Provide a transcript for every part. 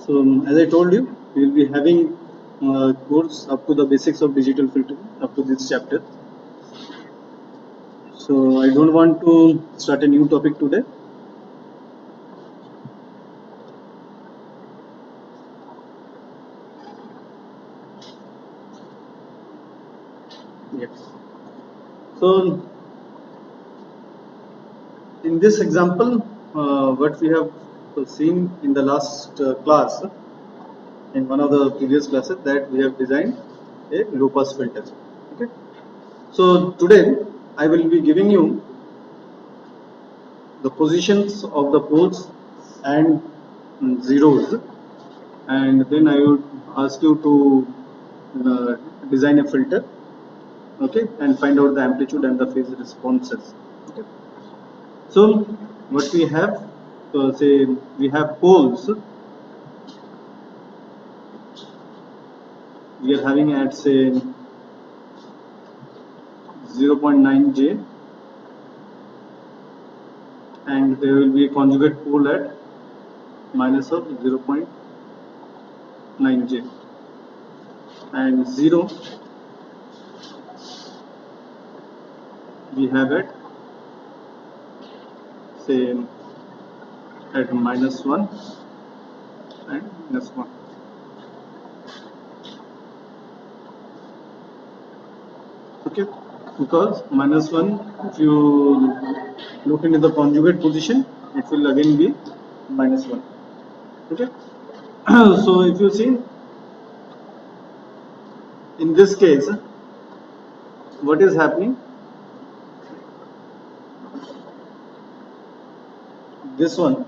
So as I told you, we will be having course up to the basics of digital filtering up to this chapter. So I don't want to start a new topic today. Yes. So in this example, what we have seen in the last class, in one of the previous classes, that we have designed a low pass filter. Okay. So today I will be giving you the positions of the poles and zeros, and then I would ask you to design a filter, okay, and find out the amplitude and the phase responses. Okay. So what we have, say we have poles, we are having at say 0.9J, and there will be a conjugate pole at minus of 0.9J, and 0 we have at say at minus 1 and minus 1. Okay, because minus 1, if you look into the conjugate position, it will again be minus 1. Okay. So if you see in this case, what is happening, this one,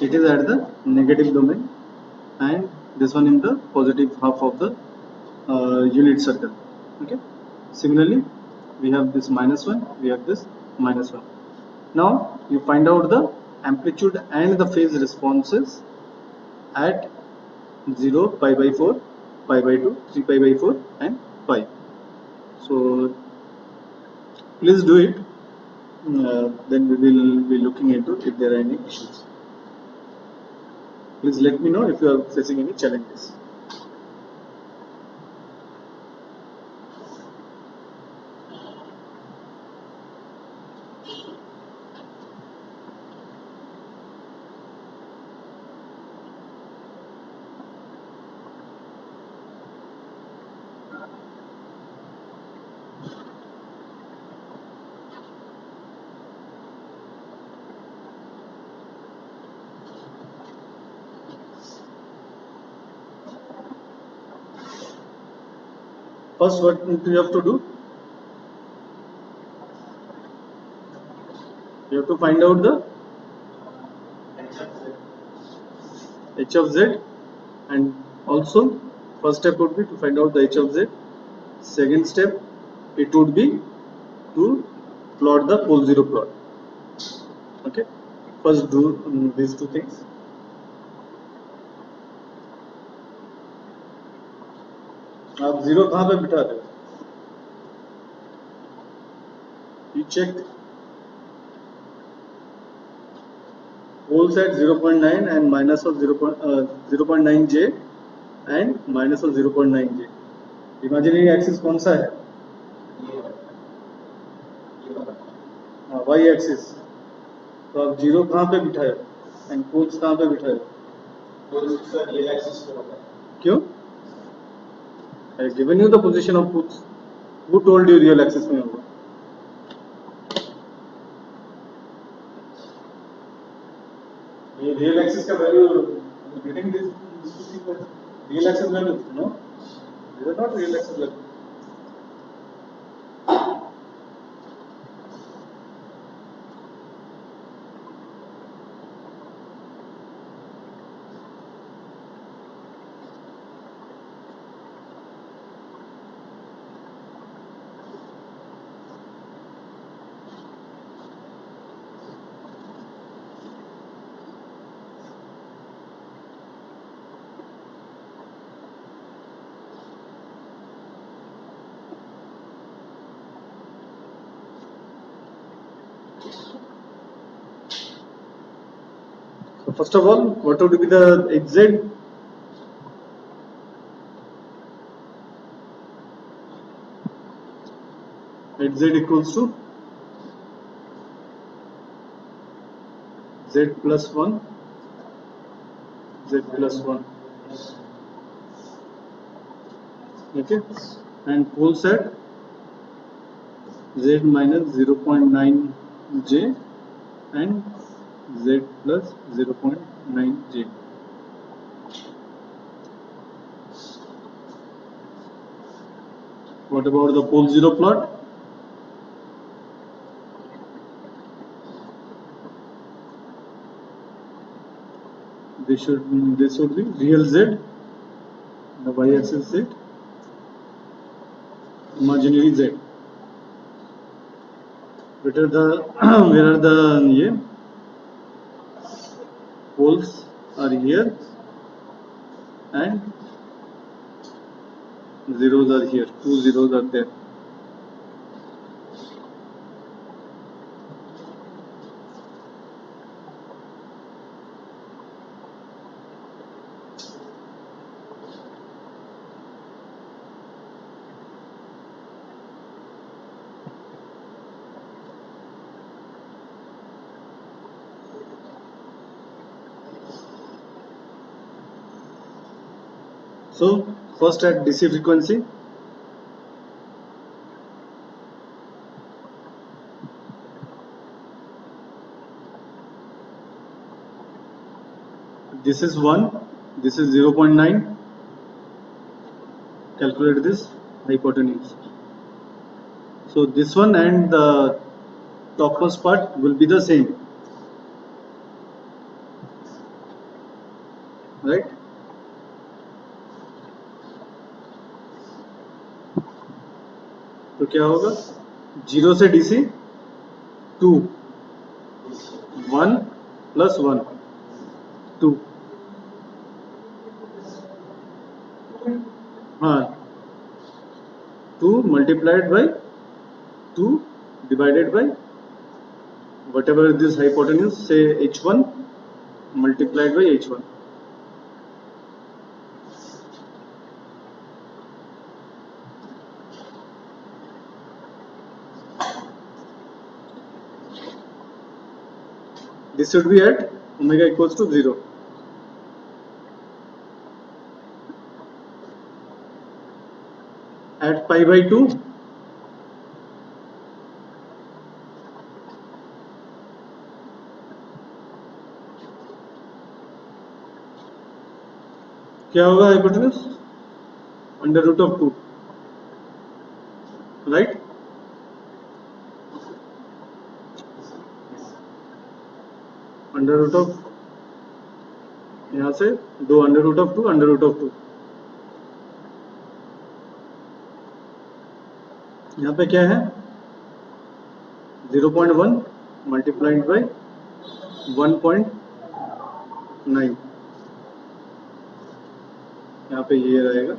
it is at the negative domain, and this one in the positive half of the unit circle. Okay. Similarly, we have this minus 1, we have this minus 1. Now you find out the amplitude and the phase responses at 0, pi by 4, pi by 2, 3 pi by 4 and 5. So please do it, then we will be looking into if there are any issues. Please let me know if you are facing any challenges. First, what you have to do, you have to find out the h of z, and also first step would be to find out the h of z. Second step, it would be to plot the pole zero plot. Okay, first do these two things. आप zero कहाँ पे बिठा रहे हो? You check poles at 0.9 and minus of 0.9J and minus of 0.9J. Imaginary axis कौन सा है? Y axis. तो आप जीरो कहाँ पे बिठाए एंड पोल्स कहाँ पे बिठाए? क्यों? I have given you the position of poles. Who told you real axis में होगा? ये real axis का value getting this real axis value, no? These are not real axis value. first of all, what would be the hz? Hz equals to z plus 1, z plus 1. Okay, and pole set z minus 0.9 j and z plus 0.9 j. What about the pole 0 plot? This would be real z, the y-axis z, imaginary z. Where are the poles are here and zeros are here. Two zeros are there. So first at DC frequency, this is 1, this is 0.9. Calculate this hypotenuse. So this one and the topmost part will be the same, right? तो क्या होगा? 0 से DC 2, 1 plus 1, 2. हाँ, 2 multiplied by 2 divided by whatever this hypotenuse, say h1 multiplied by h1. This should be at omega equals to 0. At pi by 2, क्या होगा hypotenuse? Under root of 2, right? Under root of, यहाँ से 2 under root of 2, under root of 2. यहाँ पे क्या है? 0.1 multiplied by 1.9. यहाँ पे ये रहेगा.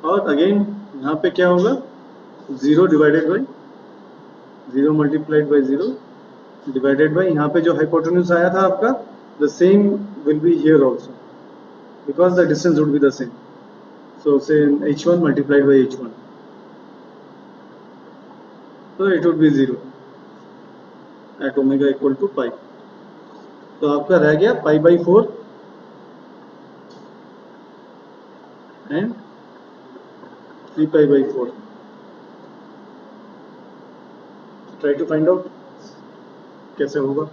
और अगेन यहाँ पे क्या होगा? 0 divided by 0 multiplied by 0 divided by यहाँ पे जो हाइपोटेन्यूज आया था आपका, the same will be here also because the distance would be the same. So say h1 multiplied by h1, so it would be 0 at omega equal to pi. तो आपका रह गया pi by 4 and 3 pi by 4. Try to find out कैसे होगा.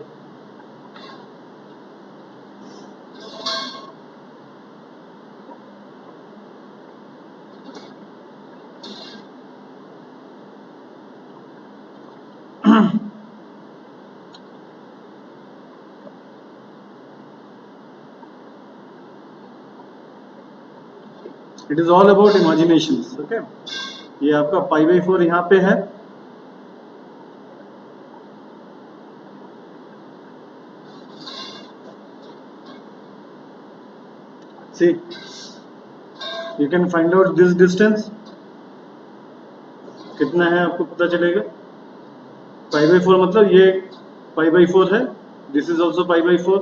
It is all about imaginations. Okay, ये आपका pi by 4 यहाँ पे है. See, you can find out this distance. कितना है आपको पता चलेगा. पाई बाई 4 मतलब ये पाई बाई 4 है. This is also pi by 4.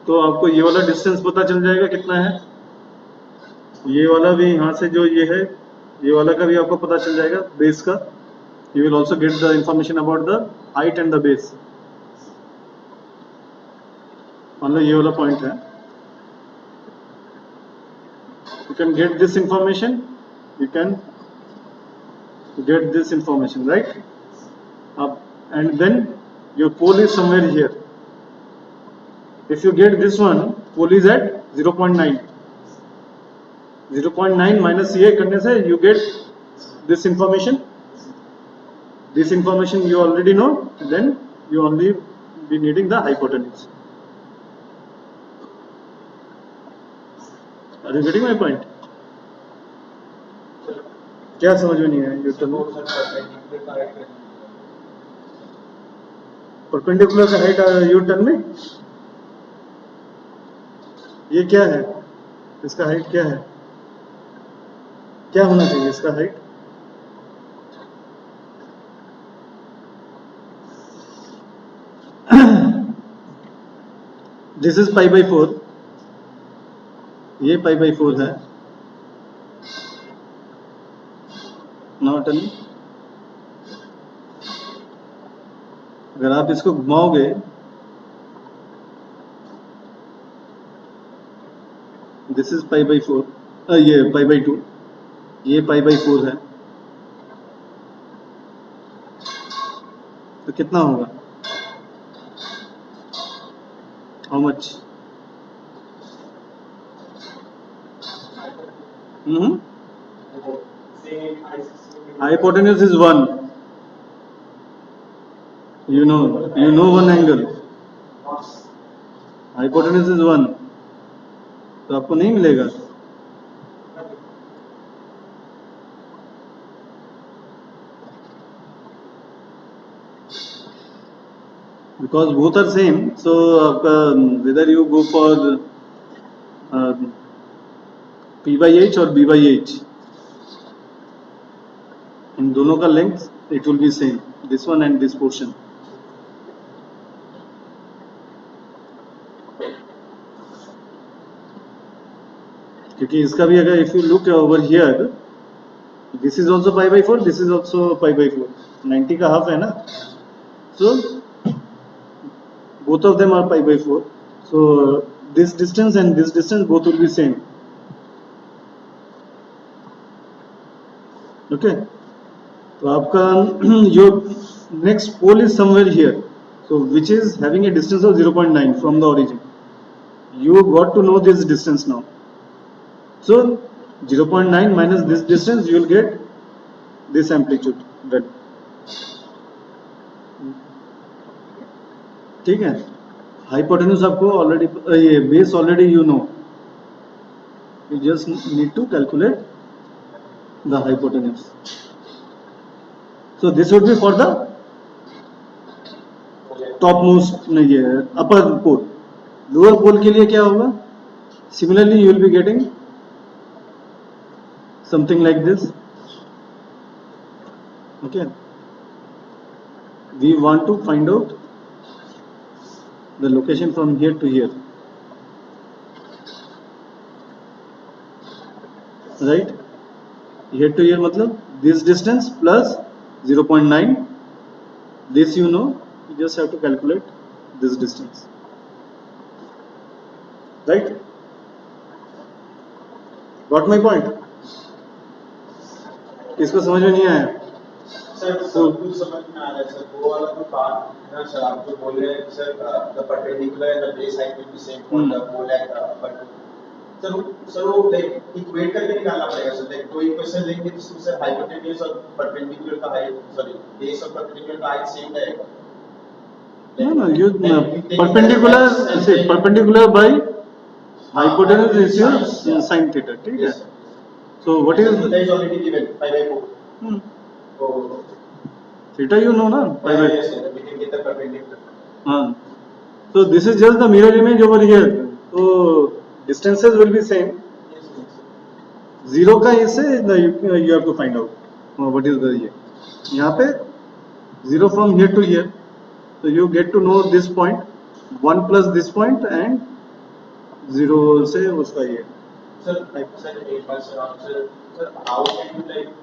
तो आपको ये वाला डिस्टेंस पता चल जाएगा कितना है, ये वाला भी यहाँ से जो ये है, ये वाला का भी आपको पता चल जाएगा बेस का. You will also get the information about the height and the base. मान लो ये वाला पॉइंट है, you can get this information, you can get this information, right? And then your pole is somewhere here. If you get this one, pole is at 0.9. 0.9 minus ये करने से you get this information. This information you already know, then you only be needing the hypotenuse. Are you getting my point? क्या समझ में नहीं आया? You tell me. Perpendicular का height you tell me. ये क्या है? इसका height क्या है? क्या होना चाहिए इसका height? This is pi by 4. ये pi by 4 है. Now tell me. अगर आप इसको घुमाओगे, this is pi by 4. ये pi by 2. ये pi by 4 है. तो कितना होगा? How much? Hypotenuse is 1. You know one angle. Hypotenuse is 1. तो आपको नहीं मिलेगा. Because both are same, so whether you go for P by H or B by H, इन दोनों का length it will be same, this one and this portion. क्योंकि इसका भी अगर if you look over here, this is also pi by 4, this is also pi by 4. 90 का half है ना, so both of them are pi by 4. So this distance and this distance both will be same. Okay. तो आपका your next pole is somewhere here. So which is having a distance of 0.9 from the origin. You got to know this distance now. So 0.9 minus this distance, you will get this amplitude. That. ठीक है. Hypotenuse आपको already, ये base already you know, you just need to calculate the hypotenuse. So this would be for the top most, नहीं ये अपर पोल. Lower pole के लिए क्या होगा? Similarly you will be getting something like this. Okay. We want to find out the location from here to here, right? Here to here मतलब this distance plus 0.9. This you know, you just have to calculate this distance, right? Got my point? किसको समझ में नहीं आया? Sir सब कुछ समझ में आ रहा है सर. वो वाला तो बात है ना सर, आप जो बोल रहे हैं sir, the perpendicular and the base height will be same for the pole and but sir वो लाइक इक्वेट करके निकालना पड़ेगा सर. लाइक कोई क्वेश्चन लेंगे तो उसमें सर हाइपोटेन्यूज और परपेंडिकुलर का हाइट, सॉरी बेस और परपेंडिकुलर का हाइट सेम रहेगा. No, you perpendicular by hypotenuse is your sin theta. ठीक है. So what is that is already given pi by 4. So theta you know na, pi by. Yes sir, we can get the perpendicular. हाँ. So this is just the mirror image over here. So distances will be same. Yes sir. Zero का इससे you have to find out what is the ये. यहाँ पे zero from here to here. So you get to know this point, 1 plus this point and zero से उसका ये Sir, sir, एक बात sir, sir, how can you like